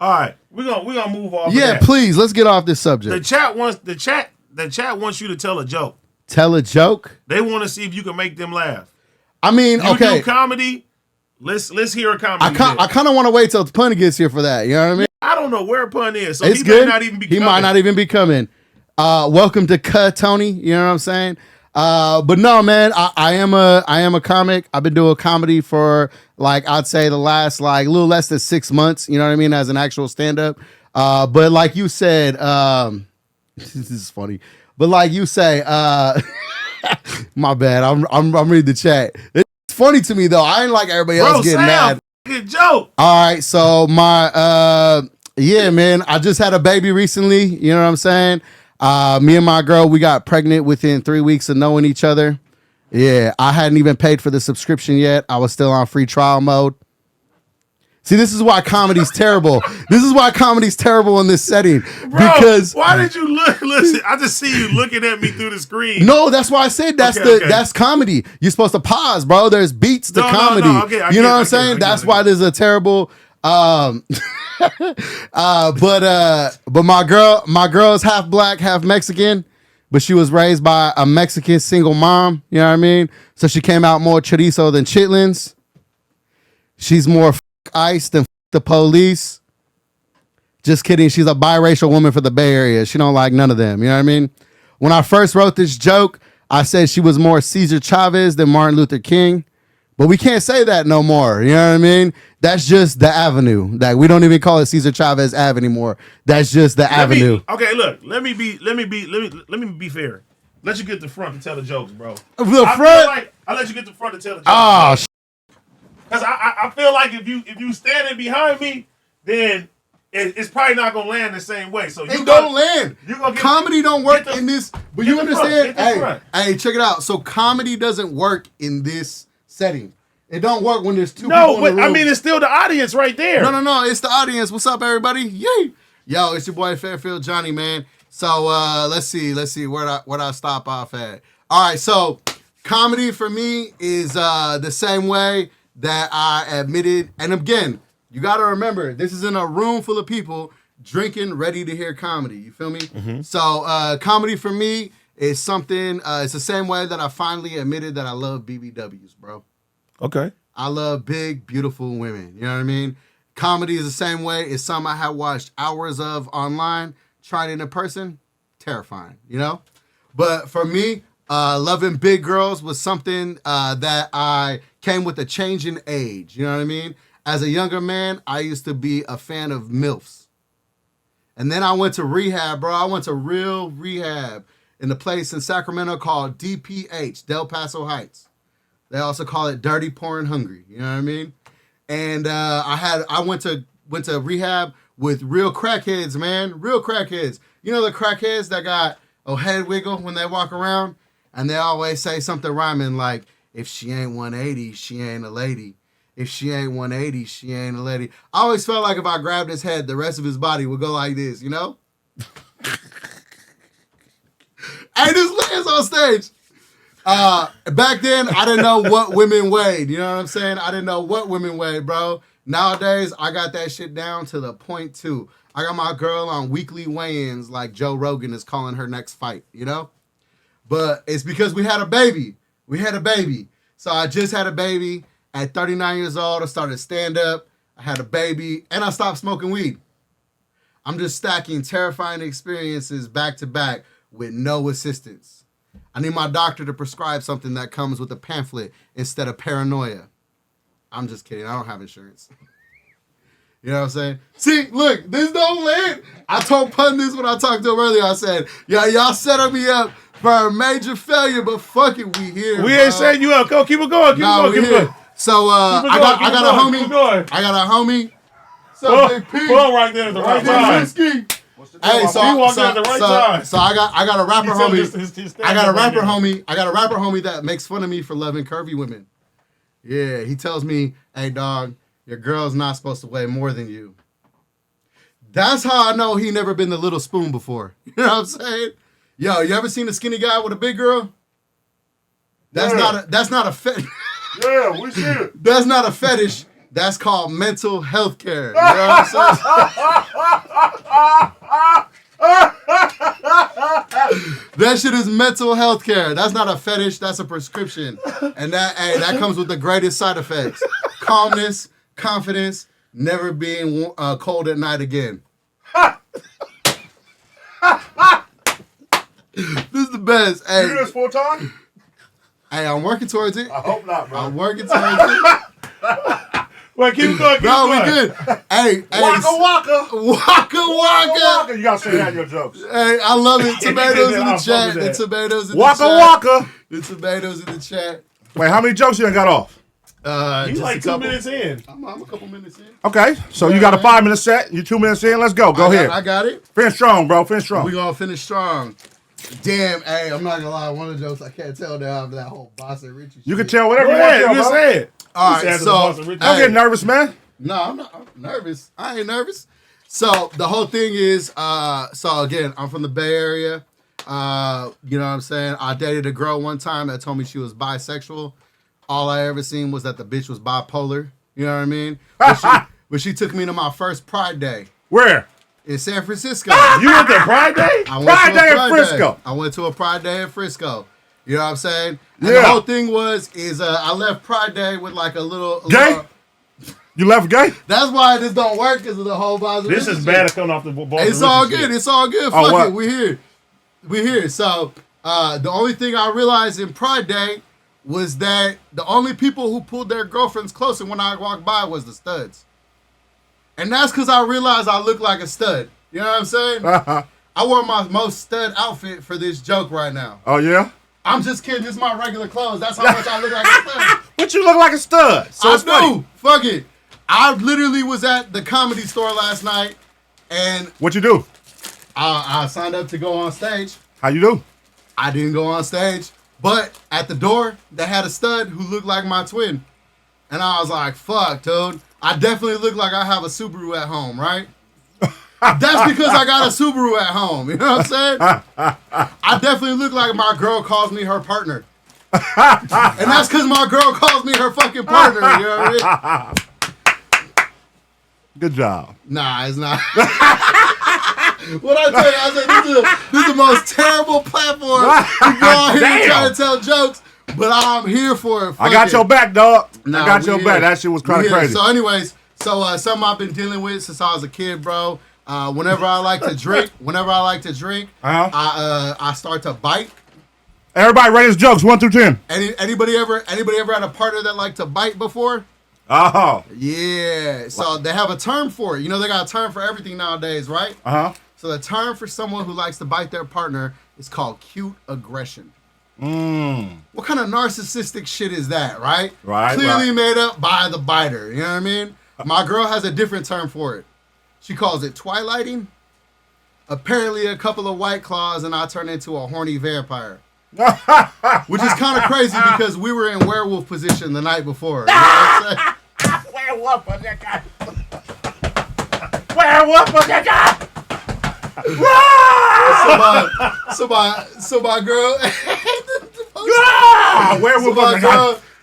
All right, we're gonna move off. Yeah, of that. please. Let's get off this subject. The chat wants you to tell a joke. Tell a joke. They want to see if you can make them laugh. I mean, you okay. do comedy. Let's hear a comedy. I kind of want to wait till Pun gets here for that. You know what I mean? I don't know where Pun is, so it's he good. might not even be. He might not even be coming. Welcome to Tony. You know what I'm saying? But no, man, I am a comic. I've been doing comedy for like I'd say the last like a little less than 6 months. You know what I mean? As an actual stand-up. But like you said, this is funny. But like you say, my bad. I'm reading the chat. It's funny to me though. I ain't like everybody else getting mad. Good joke. All right, so my yeah, man, I just had a baby recently. You know what I'm saying? Me and my girl, we got pregnant within 3 weeks of knowing each other. Yeah, I hadn't even paid for the subscription yet. I was still on free trial mode. See, this is why comedy's terrible. This is why comedy's terrible in this setting. Bro, because why did you look? Listen, I just see you looking at me through the screen. No, that's why I said that's comedy. You're supposed to pause, bro. There's beats to comedy. No, okay, you know what I'm saying? That's why there's a terrible. But my girl is half black, half Mexican, but she was raised by a Mexican single mom. You know what I mean? So she came out more chorizo than chitlins. She's more ice than the police. Just kidding. She's a biracial woman for the Bay Area. She don't like none of them. You know what I mean? When I first wrote this joke, I said she was more Cesar Chavez than Martin Luther King. But we can't say that no more. You know what I mean? That's just the avenue. That we don't even call it Cesar Chavez Ave anymore. That's just the avenue. Okay, look. Let me be fair. Let you get the front to tell the jokes, bro. The front? I let you get the front to tell the jokes. Oh, because I feel like if you standing behind me, then it's probably not gonna land the same way. So it don't land. Comedy don't work in this. But you understand? Hey, check it out. So comedy doesn't work in this setting. It don't work when there's two people in the room. I mean, it's still the audience right there. No. It's the audience. What's up, everybody? Yay! Yo, it's your boy Fairfield Johnny, man. So let's see where I stop off at. All right, so comedy for me is the same way that I admitted, and again, you got to remember, this is in a room full of people drinking, ready to hear comedy. You feel me? Mm-hmm. So comedy for me is something, it's the same way that I finally admitted that I love BBWs, bro. Okay. I love big, beautiful women. You know what I mean? Comedy is the same way. It's something I have watched hours of online, tried it in person, terrifying, you know? But for me, loving big girls was something that I came with a change in age. You know what I mean? As a younger man, I used to be a fan of MILFs. And then I went to rehab, bro. I went to real rehab in a place in Sacramento called DPH, Del Paso Heights. They also call it Dirty Porn Hungry. You know what I mean? And I went to rehab with real crackheads, man. Real crackheads. You know the crackheads that got a head wiggle when they walk around? And they always say something rhyming like, if she ain't 180, she ain't a lady. If she ain't 180, she ain't a lady. I always felt like if I grabbed his head, the rest of his body would go like this, you know? Hey, this man's on stage. Back then, I didn't know what women weighed. You know what I'm saying? I didn't know what women weighed, bro. Nowadays, I got that shit down to the point too. I got my girl on weekly weigh-ins like Joe Rogan is calling her next fight, you know? But it's because we had a baby. We had a baby. So I just had a baby. At 39 years old, I started stand-up. I had a baby, and I stopped smoking weed. I'm just stacking terrifying experiences back to back with no assistance. I need my doctor to prescribe something that comes with a pamphlet instead of paranoia. I'm just kidding. I don't have insurance. You know what I'm saying? See, look, this don't land. I told Pun this when I talked to him earlier. I said, y'all set me up for a major failure, but fuck it, we here. We ain't setting you up. Go, keep it going. Keep it going. So I got a homie. So Big P. Pull right there at the right time. Hey, so he walked in at the right time. So I got a rapper homie. I got a rapper homie that makes fun of me for loving curvy women. Yeah, he tells me, "Hey, dog, your girl's not supposed to weigh more than you." That's how I know he never been the little spoon before. You know what I'm saying? Yo, you ever seen a skinny guy with a big girl? That's not a fetish. Yeah, we see it. That's not a fetish. That's called mental health care. You know what I'm saying? That shit is mental health care. That's not a fetish. That's a prescription. And that comes with the greatest side effects. Calmness, confidence, never being cold at night again. This is the best. Hey, You do this full time? Hey, I'm working towards it. I hope not, bro. I'm working towards it. Wait, keep going. No, we good. Hey, Waka. waka. You gotta say that in your jokes. Hey, I love it. Tomatoes in I'll the fuck chat. with The that. tomatoes in Waka the chat. waka. The tomatoes in the chat. Wait, how many jokes you done got off? He's Just like a 2 couple. minutes in. I'm a couple minutes in. Okay, so you got a 5-minute set. You 2 minutes in. Let's go. Go ahead. I got it. Finish strong, bro. Finish strong. We gonna finish strong. Damn, hey, I'm not gonna lie. One of the jokes I can't tell now after that whole Boss and Richie shit. You can tell whatever Go you want ahead. to tell, Just bro. say it. All Just right, answer so the Boss and Richie. Don't get nervous, man. No, I'm not. I'm nervous. I ain't nervous. So the whole thing is, so again, I'm from the Bay Area. You know what I'm saying? I dated a girl one time that told me she was bisexual. All I ever seen was that the bitch was bipolar. You know what I mean? But she took me to my first Pride Day Where? in San Francisco. You went to Pride Day? I went Pride to a Day in Frisco. I went to a Pride Day in Frisco. You know what I'm saying? And Yeah. the whole thing was I left Pride Day with like a little. Gay? You left gay? That's why this don't work because of the whole Boss and This Richie is shit. bad at coming off the ball. It's all good. It's all good. Oh, Fuck what? it. We're here. We're here. So the only thing I realized in Pride Day was that the only people who pulled their girlfriends closer when I walked by was the studs. And that's because I realized I look like a stud. You know what I'm saying? I wore my most stud outfit for this joke right now. Oh, yeah? I'm just kidding. This is my regular clothes. That's how much I look like a stud. But you look like a stud. So I it's funny. do. Fuck it. I literally was at the Comedy Store last night, and What you do? I signed up to go on stage. How you do? I didn't go on stage, but at the door, they had a stud who looked like my twin. And I was like, fuck, dude. I definitely look like I have a Subaru at home, right? That's because I got a Subaru at home. You know what I'm saying? I definitely look like my girl calls me her partner. And that's because my girl calls me her fucking partner. You know what I mean? Good job. Nah, it's not. What I tell you, I said this is the most terrible platform to go out here and try to tell jokes, but I'm here for it. I got your back, dog. Nah, I got we your here. back. That shit was kind We of here. crazy. So anyways, something I've been dealing with since I was a kid, bro. Whenever I like to drink, I start to bite. Everybody rate his jokes 1 through 10. Anybody ever had a partner that liked to bite before? Oh. Yeah. So they have a term for it. You know, they got a term for everything nowadays, right? Uh-huh. So the term for someone who likes to bite their partner is called cute aggression. What kind of narcissistic shit is that, right? Right, Clearly right. made up by the biter. You know what I mean? My girl has a different term for it. She calls it twilighting. Apparently a couple of White Claws and I turn into a horny vampire. Which is kind of crazy because we were in werewolf position the night before. You know what I'm saying? Werewolf of the God. Werewolf of the God. So my girl. Werewolf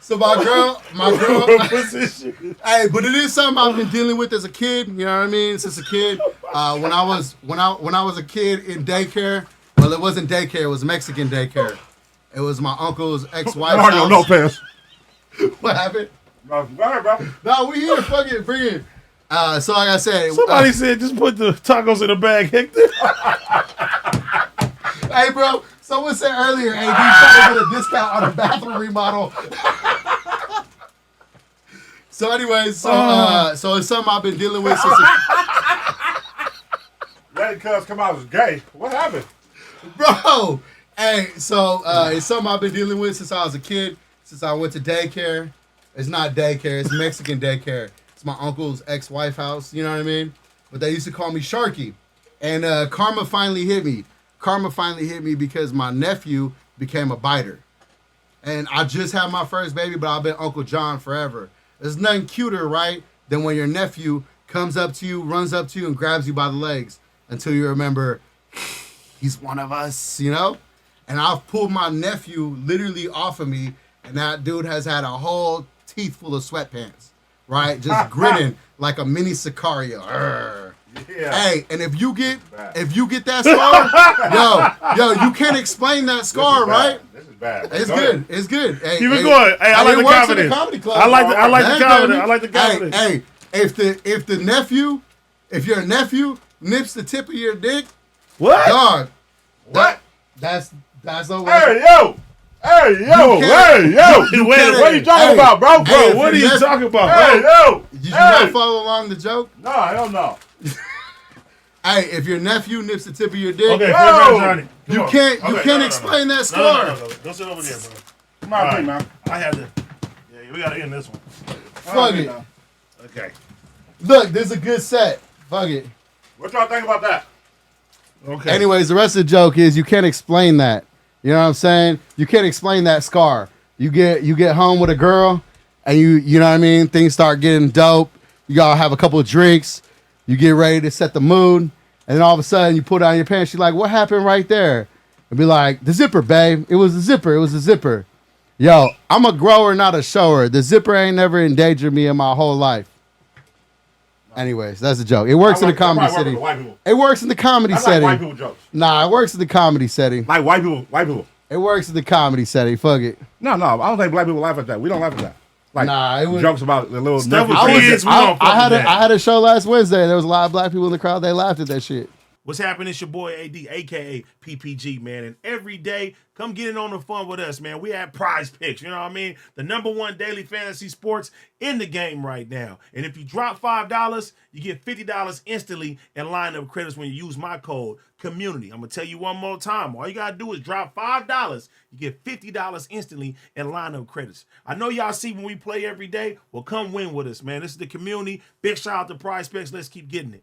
So of the God. my girl. Position. Hey, but it is something I've been dealing with as a kid. You know what I mean? Since a kid, when I was a kid in daycare. Well, it wasn't daycare. It was Mexican daycare. It was my uncle's ex-wife's Mario house. Lopez. What happened? Go ahead, bro. No, we here. Fuck it, bring it. So like I said, Somebody said just put the tacos in a bag, Hector. hey, bro. Someone said earlier, hey, dude, trying to get a discount on a bathroom remodel. So anyways, so it's something I've been dealing with since. Let cuz come out as gay. What happened? Bro, hey, so it's something I've been dealing with since I was a kid, since I went to daycare. It's not daycare, it's Mexican daycare. It's my uncle's ex-wife house, you know what I mean? But they used to call me Sharky. And karma finally hit me. Karma finally hit me because my nephew became a biter. And I just had my first baby, but I've been Uncle John forever. There's nothing cuter, right, than when your nephew comes up to you, runs up to you, and grabs you by the legs until you remember he's one of us, you know? And I've pulled my nephew literally off of me, and that dude has had a whole teeth full of sweatpants. right? Just grinning like a mini Sicario. Arrgh. Yeah. Hey, and if you get that scar, yo, you can't explain that scar, right? This is bad. It's good. It's good. Hey, Keep it going. Hey, I like the works in the confidence. comedy club. I like the confidence. I like the Hey, confidence. hey, if your nephew nips the tip of your dick, What? dog. What? That's over. Hey, yo. Hey, yo. Hey, yo. Wait, What are you talking about, bro? Hey, Bro, if what are your you talking about, Hey, bro? yo. Did you not follow along the joke? No, I don't know. Hey, if your nephew nips the tip of your dick, Okay, Whoa. Johnny. you can't explain that scar. No. Go sit over there, bro. Come on, All right. man. I have to. Yeah, we gotta end this one. Fuck it. Okay. Look, this is a good set. Fuck it. What y'all think about that? Okay. Anyways, the rest of the joke is you can't explain that. You know what I'm saying? You can't explain that scar. You get home with a girl, and you know what I mean? Things start getting dope. You gotta have a couple of drinks. You get ready to set the mood, and then all of a sudden you put on your pants. She's like, "What happened right there?" And be like, "The zipper, babe. It was the zipper. It was the zipper." Yo, I'm a grower, not a shower. The zipper ain't never endangered me in my whole life. Anyways, that's a joke. It works in the comedy setting. It works in the comedy I like setting. white people jokes. Nah, it works in the comedy setting. Like white people. It works in the comedy setting. Fuck it. No, I don't think black people laugh at that. We don't laugh at that. Like Nah, it was- jokes about the little Stuff nephew. with kids. We don't fuck with that. I had a show last Wednesday. There was a lot of black people in the crowd. They laughed at that shit. What's happening? It's your boy AD, aka PPG, man. And every day, come get in on the fun with us, man. We have Prize Picks, you know what I mean? The #1 daily fantasy sports in the game right now. And if you drop $5, you get $50 instantly in lineup credits when you use my code Cuhmunity. I'm gonna tell you one more time. All you gotta do is drop $5. You get $50 instantly in lineup credits. I know y'all see when we play every day. Well, come win with us, man. This is the Cuhmunity. Big shout out to Prize Picks. Let's keep getting it.